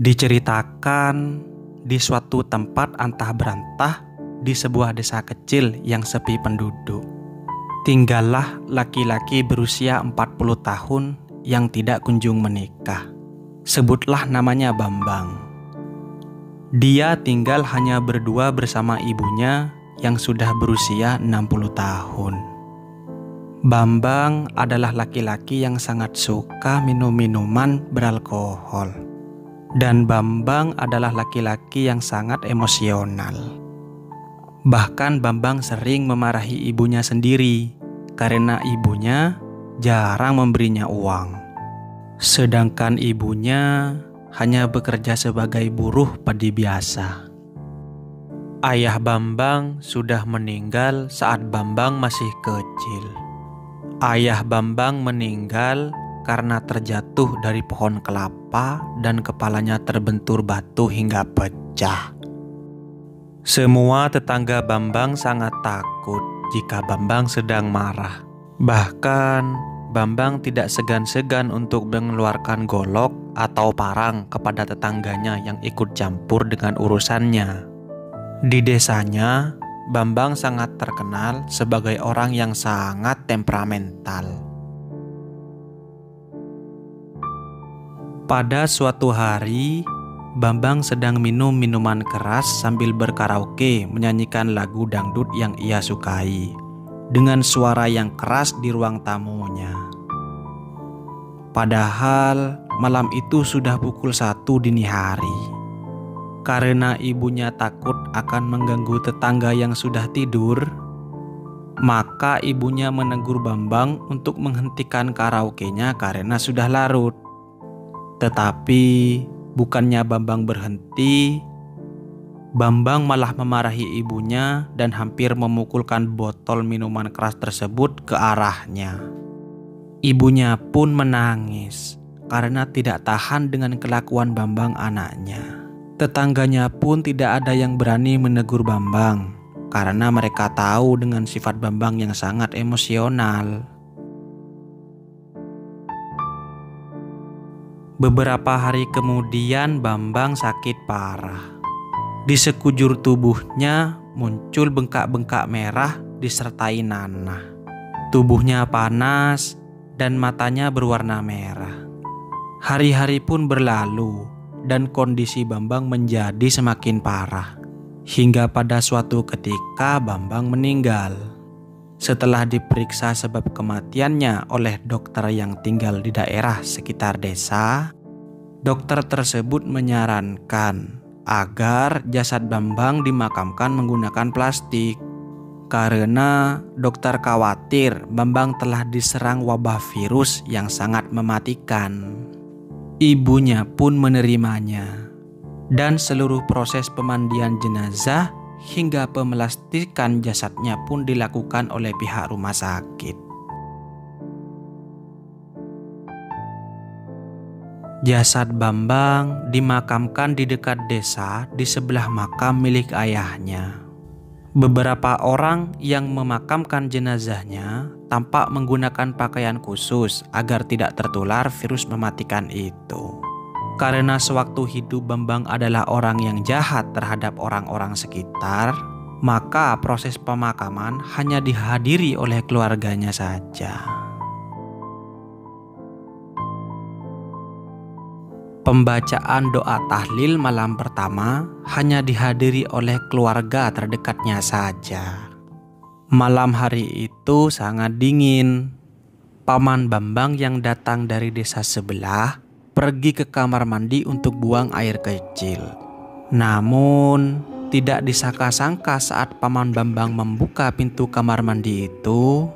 Diceritakan di suatu tempat antah berantah di sebuah desa kecil yang sepi penduduk, tinggallah laki-laki berusia 40 tahun yang tidak kunjung menikah. Sebutlah namanya Bambang. Dia tinggal hanya berdua bersama ibunya yang sudah berusia 60 tahun. Bambang adalah laki-laki yang sangat suka minum minuman beralkohol. Dan Bambang adalah laki-laki yang sangat emosional. Bahkan Bambang sering memarahi ibunya sendiri karena ibunya jarang memberinya uang. Sedangkan ibunya hanya bekerja sebagai buruh padi biasa. Ayah Bambang sudah meninggal saat Bambang masih kecil. Ayah Bambang meninggal karena terjatuh dari pohon kelapa dan kepalanya terbentur batu hingga pecah. Semua tetangga Bambang sangat takut jika Bambang sedang marah. Bahkan Bambang tidak segan-segan untuk mengeluarkan golok atau parang kepada tetangganya yang ikut campur dengan urusannya. Di desanya, Bambang sangat terkenal sebagai orang yang sangat temperamental. Pada suatu hari, Bambang sedang minum minuman keras sambil berkaraoke menyanyikan lagu dangdut yang ia sukai dengan suara yang keras di ruang tamunya. Padahal malam itu sudah pukul 1 dini hari. Karena ibunya takut akan mengganggu tetangga yang sudah tidur, maka ibunya menegur Bambang untuk menghentikan karaoke-nya karena sudah larut. Tetapi bukannya Bambang berhenti, Bambang malah memarahi ibunya dan hampir memukulkan botol minuman keras tersebut ke arahnya. Ibunya pun menangis karena tidak tahan dengan kelakuan Bambang anaknya. Tetangganya pun tidak ada yang berani menegur Bambang karena mereka tahu dengan sifat Bambang yang sangat emosional. Beberapa hari kemudian Bambang sakit parah. Di sekujur tubuhnya muncul bengkak-bengkak merah disertai nanah. Tubuhnya panas dan matanya berwarna merah. Hari-hari pun berlalu dan kondisi Bambang menjadi semakin parah. Hingga pada suatu ketika Bambang meninggal. Setelah diperiksa sebab kematiannya oleh dokter yang tinggal di daerah sekitar desa, dokter tersebut menyarankan agar jasad Bambang dimakamkan menggunakan plastik. Karena dokter khawatir Bambang telah diserang wabah virus yang sangat mematikan. Ibunya pun menerimanya. Dan seluruh proses pemandian jenazah hingga pemelastikan jasadnya pun dilakukan oleh pihak rumah sakit. Jasad Bambang dimakamkan di dekat desa di sebelah makam milik ayahnya. Beberapa orang yang memakamkan jenazahnya tampak menggunakan pakaian khusus agar tidak tertular virus mematikan itu. Karena sewaktu hidup Bambang adalah orang yang jahat terhadap orang-orang sekitar, maka proses pemakaman hanya dihadiri oleh keluarganya saja. Pembacaan doa tahlil malam pertama hanya dihadiri oleh keluarga terdekatnya saja. Malam hari itu sangat dingin. Paman Bambang yang datang dari desa sebelah pergi ke kamar mandi untuk buang air kecil. Namun tidak disangka-sangka saat Paman Bambang membuka pintu kamar mandi itu,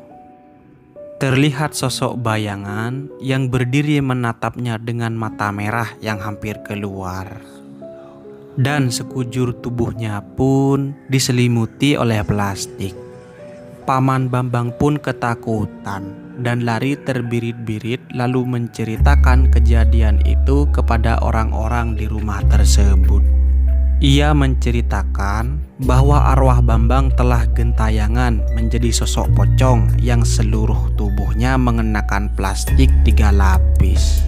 terlihat sosok bayangan yang berdiri menatapnya dengan mata merah yang hampir keluar. Dan sekujur tubuhnya pun diselimuti oleh plastik. Paman Bambang pun ketakutan dan lari terbirit-birit lalu menceritakan kejadian itu kepada orang-orang di rumah tersebut. Ia menceritakan bahwa arwah Bambang telah gentayangan menjadi sosok pocong yang seluruh tubuhnya mengenakan plastik 3 lapis.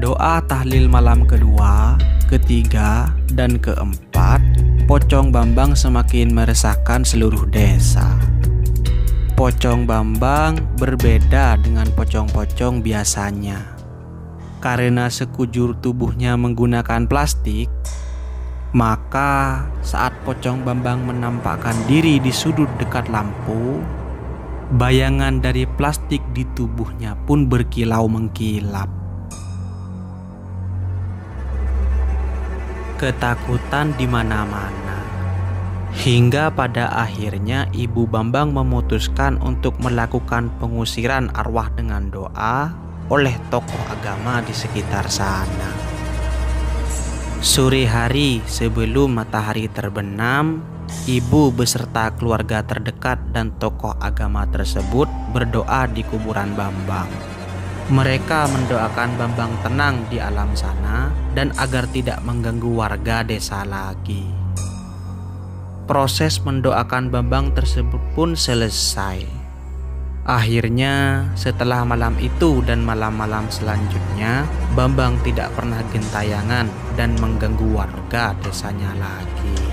Doa tahlil malam kedua, ketiga, dan keempat, Pocong Bambang semakin meresahkan seluruh desa. Pocong Bambang berbeda dengan pocong-pocong biasanya. Karena sekujur tubuhnya menggunakan plastik, maka saat Pocong Bambang menampakkan diri di sudut dekat lampu, bayangan dari plastik di tubuhnya pun berkilau mengkilap. Ketakutan di mana-mana. Hingga pada akhirnya Ibu Bambang memutuskan untuk melakukan pengusiran arwah dengan doa oleh tokoh agama di sekitar sana. Sore hari sebelum matahari terbenam, ibu beserta keluarga terdekat dan tokoh agama tersebut berdoa di kuburan Bambang. Mereka mendoakan Bambang tenang di alam sana dan agar tidak mengganggu warga desa lagi. Proses mendoakan Bambang tersebut pun selesai. Akhirnya setelah malam itu dan malam-malam selanjutnya, Bambang tidak pernah gentayangan dan mengganggu warga desanya lagi.